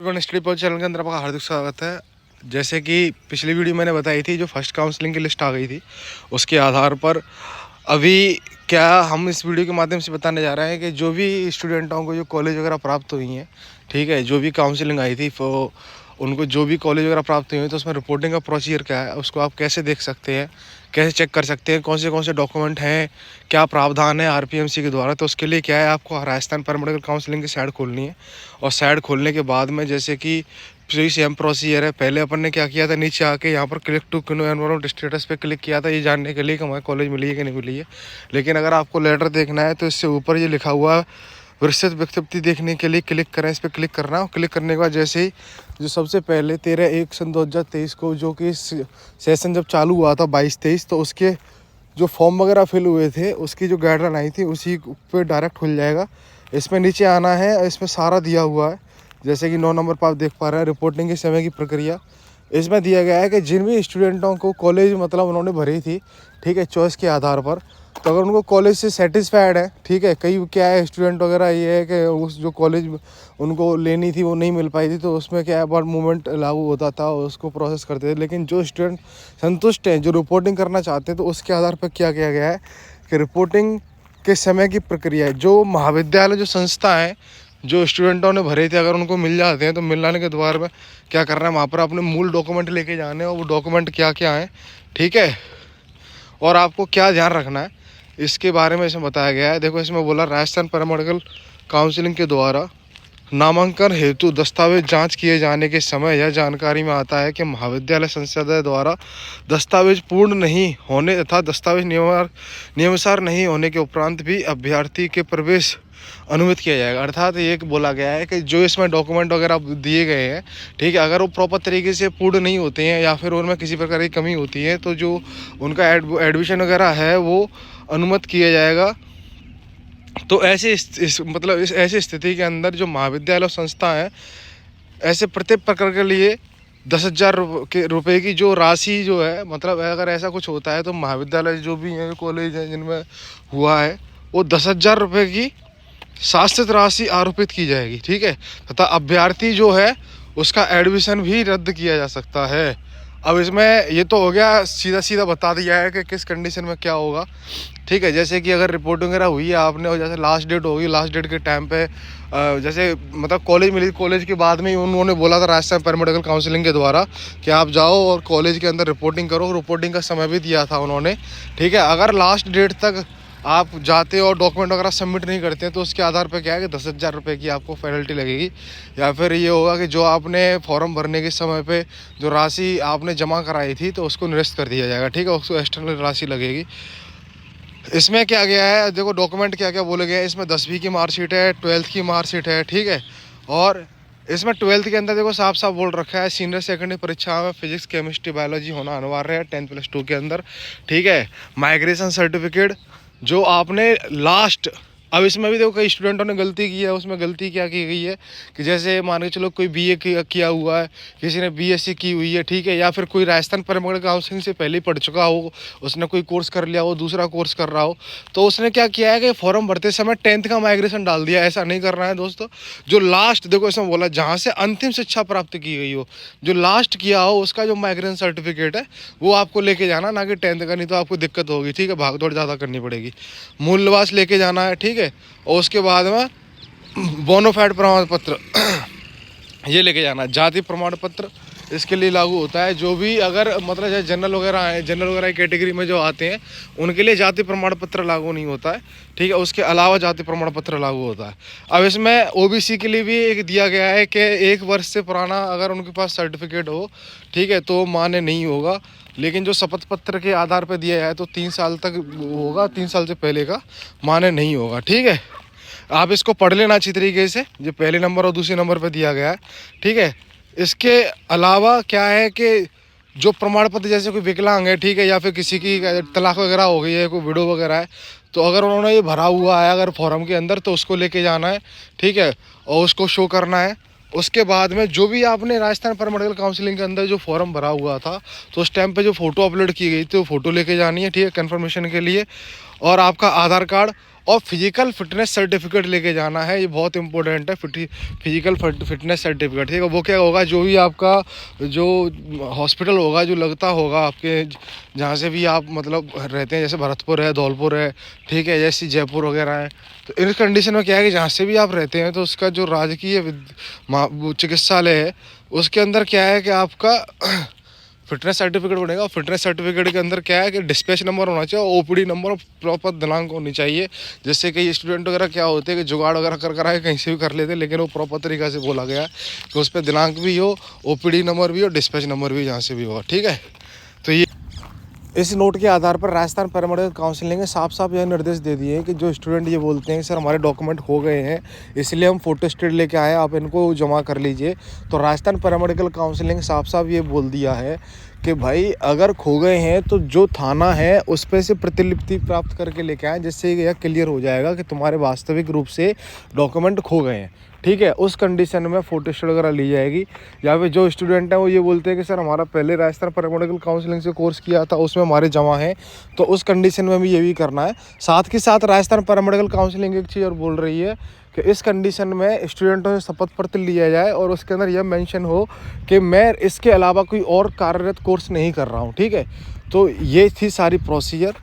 Study point channel के अंदर आपका हार्दिक स्वागत है। जैसे कि पिछली वीडियो मैंने बताई थी, जो फर्स्ट काउंसलिंग की लिस्ट आ गई थी, उसके आधार पर अभी क्या हम इस वीडियो के माध्यम से बताने जा रहे हैं कि जो भी स्टूडेंटों को जो कॉलेज वगैरह प्राप्त हुई हैं, ठीक है, जो भी काउंसलिंग आई थी वो उनको जो भी कॉलेज वगैरह प्राप्त हुई है, तो उसमें रिपोर्टिंग का प्रोसीजर क्या है, उसको आप कैसे देख सकते हैं, कैसे चेक कर सकते हैं, कौन से डॉक्यूमेंट हैं, क्या प्रावधान है आरपीएमसी के द्वारा। तो उसके लिए क्या है, आपको राजस्थान पैरामेडिकल काउंसलिंग की साइट खोलनी है। और साइट खोलने के बाद में जैसे कि सेम प्रोसीजर है। पहले अपन ने क्या किया था, नीचे आके यहाँ पर क्लिक टू एनरोलमेंट स्टेटस पे क्लिक किया था, ये जानने के लिए कि हमारे कॉलेज मिली है कि नहीं मिली है। लेकिन अगर आपको लेटर देखना है तो इससे ऊपर ये लिखा हुआ है विस्तृत विज्ञप्ति देखने के लिए क्लिक करें, इस पर क्लिक करना। और क्लिक करने के बाद जैसे ही जो सबसे पहले 13/1/2023 को जो कि सेशन जब चालू हुआ था 22-23, तो उसके जो फॉर्म वगैरह फिल हुए थे उसकी जो गाइडलाइन आई थी उसी पे डायरेक्ट खुल जाएगा। इसमें नीचे आना है, इसमें सारा दिया हुआ है। जैसे कि 9 नंबर पर आप देख पा रहे हैं रिपोर्टिंग के समय की प्रक्रिया। इसमें दिया गया है कि जिन भी स्टूडेंटों को कॉलेज मतलब उन्होंने भरी थी, ठीक है, चॉइस के आधार पर, तो अगर उनको कॉलेज से सेटिस्फाइड है, ठीक है, कई क्या है स्टूडेंट वगैरह ये है कि उस जो कॉलेज उनको लेनी थी वो नहीं मिल पाई थी, तो उसमें क्या है बहुत मूवमेंट लागू होता था, उसको प्रोसेस करते थे। लेकिन जो स्टूडेंट संतुष्ट हैं, जो रिपोर्टिंग करना चाहते हैं, तो उसके आधार पर क्या किया गया है कि रिपोर्टिंग के समय की प्रक्रिया है, जो महाविद्यालय जो संस्था है जो स्टूडेंटों ने भरे थे, अगर उनको मिल जाते हैं तो मिल जाने के द्वार में क्या करना है, वहाँ पर अपने मूल डॉक्यूमेंट लेके जाने हैं। और वो डॉक्यूमेंट क्या क्या हैं, ठीक है, और आपको क्या ध्यान रखना है, इसके बारे में इसमें बताया गया है। देखो, इसमें बोला राजस्थान पैरामेडिकल काउंसिलिंग के द्वारा नामांकन हेतु दस्तावेज जांच किए जाने के समय यह जानकारी में आता है कि महाविद्यालय संसद द्वारा दस्तावेज पूर्ण नहीं होने तथा दस्तावेज नियमानुसार नहीं होने के उपरांत भी अभ्यर्थी के प्रवेश अनुमति किया जाएगा। अर्थात ये बोला गया है कि जो इसमें डॉक्यूमेंट वगैरह दिए गए हैं, ठीक है, अगर वो प्रॉपर तरीके से पूर्ण नहीं होते हैं या फिर उनमें किसी प्रकार की कमी होती है, तो जो उनका एडमिशन वगैरह है वो अनुमति किया जाएगा। तो ऐसे मतलब इस ऐसी स्थिति के अंदर जो महाविद्यालय संस्था है, ऐसे प्रत्येक प्रकार के लिए 10,000 रुपये की जो राशि जो है, मतलब अगर ऐसा कुछ होता है तो महाविद्यालय जो भी हैं कॉलेज हैं जिनमें हुआ है, वो 10,000 रुपये की शाश्वत राशि आरोपित की जाएगी, ठीक है, तथा अभ्यर्थी जो है उसका एडमिशन भी रद्द किया जा सकता है। अब इसमें ये तो हो गया, सीधा सीधा बता दिया है कि किस कंडीशन में क्या होगा, ठीक है। जैसे कि अगर रिपोर्ट वगैरह हुई है आपने, और जैसे लास्ट डेट होगी, लास्ट डेट के टाइम पे जैसे मतलब कॉलेज मिली, कॉलेज के बाद में उन्होंने बोला था राजस्थान पैरामेडिकल काउंसिलिंग के द्वारा कि आप जाओ और कॉलेज के अंदर रिपोर्टिंग करो। रिपोर्टिंग का समय भी दिया था उन्होंने, ठीक है। अगर लास्ट डेट तक आप जाते हो और डॉक्यूमेंट वगैरह सबमिट नहीं करते हैं, तो उसके आधार पर क्या है कि 10,000 रुपये की आपको पेनल्टी लगेगी। या फिर ये होगा कि जो आपने फॉर्म भरने के समय पे जो राशि आपने जमा कराई थी, तो उसको निरस्त कर दिया जाएगा, ठीक है, उसको एक्सटर्नल राशि लगेगी। इसमें क्या गया है, देखो डॉक्यूमेंट क्या क्या बोले गए हैं। इसमें 10वीं की मार्कशीट है, 12th की मार्कशीट है, ठीक है। और इसमें 12th के अंदर देखो साफ साफ बोल रखा है सीनियर सेकेंडरी परीक्षा में फिजिक्स केमिस्ट्री बायोलॉजी होना अनिवार्य है 10+2 के अंदर, ठीक है। माइग्रेशन सर्टिफिकेट जो आपने लास्ट, अब इसमें भी देखो कई स्टूडेंटों ने गलती की है। उसमें गलती क्या की गई है कि जैसे मान के चलो कोई बीए किया हुआ है, किसी ने बीएससी की हुई है, ठीक है, या फिर कोई राजस्थान पैरामेडिकल काउंसिलिंग से पहले पढ़ चुका हो, उसने कोई कोर्स कर लिया हो, दूसरा कोर्स कर रहा हो, तो उसने क्या किया है कि फॉर्म भरते समय 10th का माइग्रेशन डाल दिया। ऐसा नहीं करना है दोस्तों। जो लास्ट, देखो इसमें बोला जहाँ से अंतिम शिक्षा प्राप्त की गई हो, जो लास्ट किया हो उसका जो माइग्रेशन सर्टिफिकेट है वो आपको लेके जाना, ना कि 10th का, नहीं तो आपको दिक्कत होगी, ठीक है, भागदौड़ ज़्यादा करनी पड़ेगी। मूल्यवास लेके जाना है, ठीक है। और उसके बाद में बोनाफाइड प्रमाण पत्र ये लेके जाना। जाति प्रमाण पत्र इसके लिए लागू होता है। जो भी अगर मतलब जैसे जनरल वगैरह है, जनरल वगैरह कैटेगरी में जो आते हैं उनके लिए जाति प्रमाण पत्र लागू नहीं होता है, ठीक है। उसके अलावा जाति प्रमाण पत्र लागू होता है। अब इसमें ओबीसी के लिए भी एक दिया गया है कि 1 वर्ष से पुराना अगर उनके पास सर्टिफिकेट हो, ठीक है, तो मान्य नहीं होगा। लेकिन जो शपथ पत्र के आधार पर दिया है तो 3 साल तक होगा, 3 साल से पहले का मान्य नहीं होगा, ठीक है। आप इसको पढ़ लेना अच्छी तरीके से, जो पहले नंबर और दूसरे नंबर पे दिया गया है, ठीक है। इसके अलावा क्या है कि जो प्रमाण पत्र, जैसे कोई विकलांग है, ठीक है, या फिर किसी की तलाक वगैरह हो गई है, कोई विडो वगैरह है, तो अगर उन्होंने ये भरा हुआ है अगर फॉर्म के अंदर, तो उसको लेके जाना है, ठीक है, और उसको शो करना है। उसके बाद में जो भी आपने राजस्थान पैरामेडिकल काउंसिलिंग के अंदर जो फॉर्म भरा हुआ था, तो उस टाइम पे जो फ़ोटो अपलोड की गई थी वो फ़ोटो लेके जानी है, ठीक है, कन्फर्मेशन के लिए। और आपका आधार कार्ड और फिजिकल फिटनेस सर्टिफिकेट लेके जाना है, ये बहुत इंपॉर्टेंट है। फिजिकल फिटनेस सर्टिफिकेट, ठीक है। वो क्या होगा, जो भी आपका जो हॉस्पिटल होगा जो लगता होगा आपके, जहाँ से भी आप मतलब रहते हैं, जैसे भरतपुर है, धौलपुर है, ठीक है, जैसे जयपुर वगैरह है, तो इन कंडीशन में क्या है कि जहाँ से भी आप रहते हैं तो उसका जो राजकीय चिकित्सालय है उसके अंदर क्या है कि आपका फिटनेस सर्टिफिकेट बनेगा। और फिटनेस सर्टिफिकेट के अंदर क्या है कि डिस्पैच नंबर होना चाहिए, ओपीडी नंबर और प्रॉपर दिनांक होनी चाहिए। जैसे कि स्टूडेंट वगैरह क्या होते हैं कि जुगाड़ वगैरह कर आए कहीं से भी कर लेते हैं, लेकिन वो प्रॉपर तरीक़ा से बोला गया है कि उस पर दिनांक भी हो, ओपीडी नंबर भी हो, डिस्पैच नंबर भी जहाँ से भी हो, ठीक है। तो ये इस नोट के आधार पर राजस्थान पैरामेडिकल काउंसिलिंग ने साफ साफ यह निर्देश दे दिए हैं कि जो स्टूडेंट ये बोलते हैं कि सर हमारे डॉक्यूमेंट खो गए हैं इसलिए हम फोटो स्टेट लेके आए, आप इनको जमा कर लीजिए, तो राजस्थान पैरामेडिकल काउंसिलिंग साफ साफ ये बोल दिया है कि भाई अगर खो गए हैं तो जो थाना है उस पर से प्रतिलिपि प्राप्त करके लेके आए, जिससे यह क्लियर हो जाएगा कि तुम्हारे वास्तविक रूप से डॉक्यूमेंट खो गए हैं, ठीक है। उस कंडीशन में फोटो स्टेट वगैरह ली जाएगी। या फिर जो स्टूडेंट हैं वो ये बोलते हैं कि सर हमारा पहले राजस्थान पैरामेडिकल काउंसिलिंग से कोर्स किया था उसमें हमारे जमा हैं, तो उस कंडीशन में भी ये भी करना है। साथ के साथ राजस्थान पैरामेडिकल काउंसिलिंग एक चीज़ और बोल रही है कि इस कंडीशन में स्टूडेंटों से शपथ पत्र लिया जाए और उसके अंदर यह मेंशन हो कि मैं इसके अलावा कोई और कार्यरत कोर्स नहीं कर रहा हूँ, ठीक है। तो ये थी सारी प्रोसीजर।